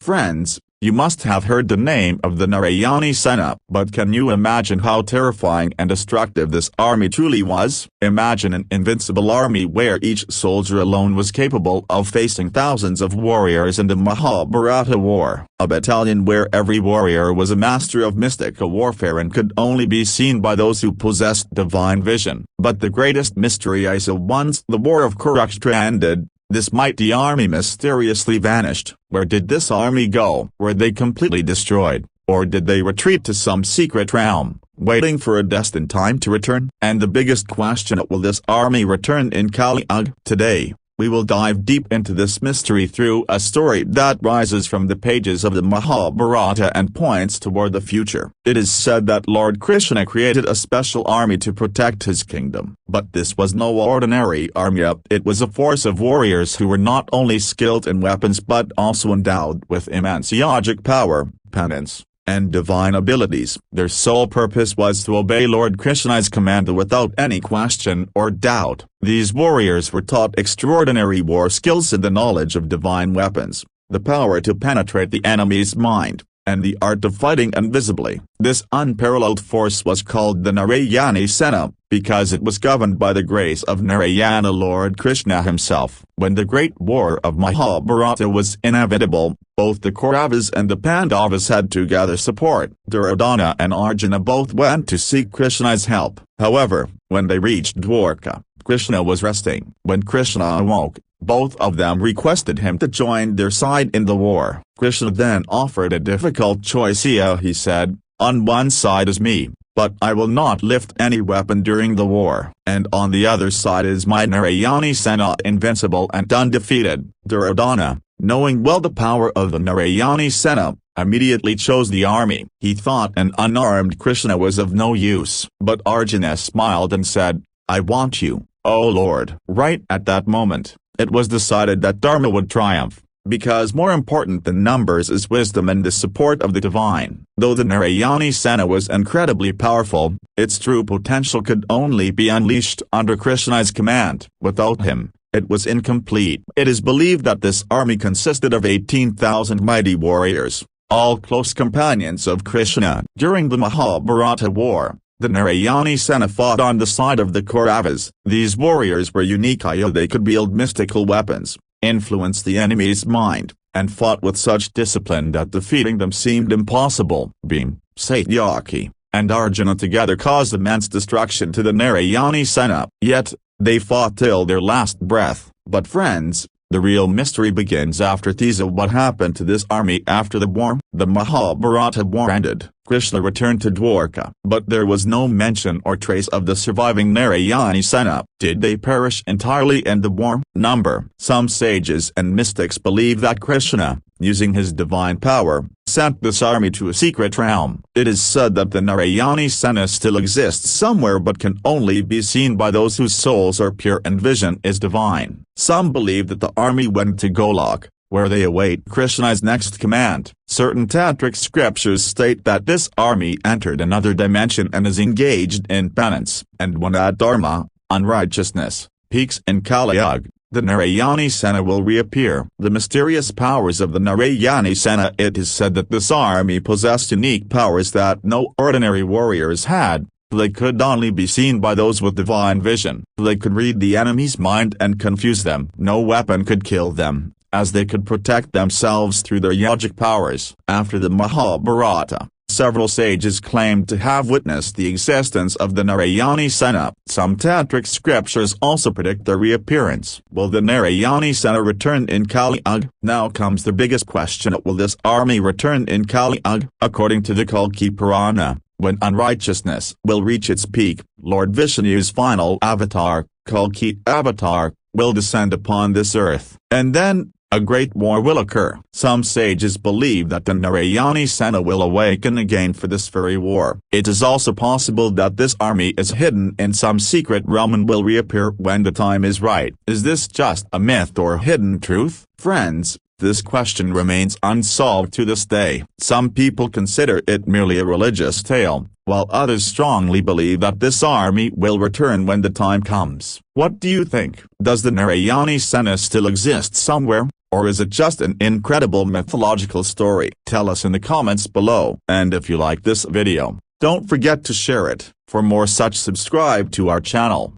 Friends, you must have heard the name of the Narayani Sena, but can you imagine how terrifying and destructive this army truly was? Imagine an invincible army where each soldier alone was capable of facing thousands of warriors in the Mahabharata war. A battalion where every warrior was a master of mystical warfare and could only be seen by those who possessed divine vision. But the greatest mystery is that once the war of Kurukshetra ended, this mighty army mysteriously vanished. Where did this army go? Were they completely destroyed, or did they retreat to some secret realm, waiting for a destined time to return? And the biggest question, will this army return in Kaliyug? Today, we will dive deep into this mystery through a story that rises from the pages of the Mahabharata and points toward the future. It is said that Lord Krishna created a special army to protect his kingdom. But this was no ordinary army. It was a force of warriors who were not only skilled in weapons but also endowed with immense yogic power, penance, and divine abilities. Their sole purpose was to obey Lord Krishna's command without any question or doubt. These warriors were taught extraordinary war skills and the knowledge of divine weapons, the power to penetrate the enemy's mind, and the art of fighting invisibly. This unparalleled force was called the Narayani Sena, because it was governed by the grace of Narayana Lord Krishna himself. When the great war of Mahabharata was inevitable, both the Kauravas and the Pandavas had to gather support. Duryodhana and Arjuna both went to seek Krishna's help. However, when they reached Dwarka, Krishna was resting. When Krishna awoke, both of them requested him to join their side in the war. Krishna then offered a difficult choice. He said, "On one side is me, but I will not lift any weapon during the war. And on the other side is my Narayani Sena, invincible and undefeated." Duryodhana, knowing well the power of the Narayani Sena, immediately chose the army. He thought an unarmed Krishna was of no use. But Arjuna smiled and said, "I want you, O Lord." Right at that moment, it was decided that Dharma would triumph, because more important than numbers is wisdom and the support of the divine. Though the Narayani Sena was incredibly powerful, its true potential could only be unleashed under Krishna's command. Without him, it was incomplete. It is believed that this army consisted of 18,000 mighty warriors, all close companions of Krishna. During the Mahabharata war, the Narayani Sena fought on the side of the Kauravas. These warriors were unique. They could wield mystical weapons, influence the enemy's mind, and fought with such discipline that defeating them seemed impossible. Bhima, Satyaki, and Arjuna together caused immense destruction to the Narayani Sena. Yet, they fought till their last breath. But friends, the real mystery begins after these. What happened to this army after the war? The Mahabharata war ended. Krishna returned to Dwarka. But there was no mention or trace of the surviving Narayani Sena. Did they perish entirely in the war? Some sages and mystics believe that Krishna, using his divine power, sent this army to a secret realm. It is said that the Narayani Sena still exists somewhere but can only be seen by those whose souls are pure and vision is divine. Some believe that the army went to Golok, where they await Krishna's next command. Certain tantric scriptures state that this army entered another dimension and is engaged in penance. And when dharma, unrighteousness, peaks in Kaliyug, the Narayani Sena will reappear. The mysterious powers of the Narayani Sena. It is said that this army possessed unique powers that no ordinary warriors had. They could only be seen by those with divine vision. They could read the enemy's mind and confuse them. No weapon could kill them, as they could protect themselves through their yogic powers. After the Mahabharata, several sages claimed to have witnessed the existence of the Narayani Sena. Some tantric scriptures also predict their reappearance. Will the Narayani Sena return in Kaliyug? Now comes the biggest question. Will this army return in Kaliyug? According to the Kalki Purana, when unrighteousness will reach its peak, Lord Vishnu's final avatar, Kalki Avatar, will descend upon this earth. And then, a great war will occur. Some sages believe that the Narayani Sena will awaken again for this very war. It is also possible that this army is hidden in some secret realm and will reappear when the time is right. Is this just a myth or hidden truth? Friends, this question remains unsolved to this day. Some people consider it merely a religious tale, while others strongly believe that this army will return when the time comes. What do you think? Does the Narayani Sena still exist somewhere? or is it just an incredible mythological story? Tell us in the comments below. And if you like this video, don't forget to share it. For more such, subscribe to our channel.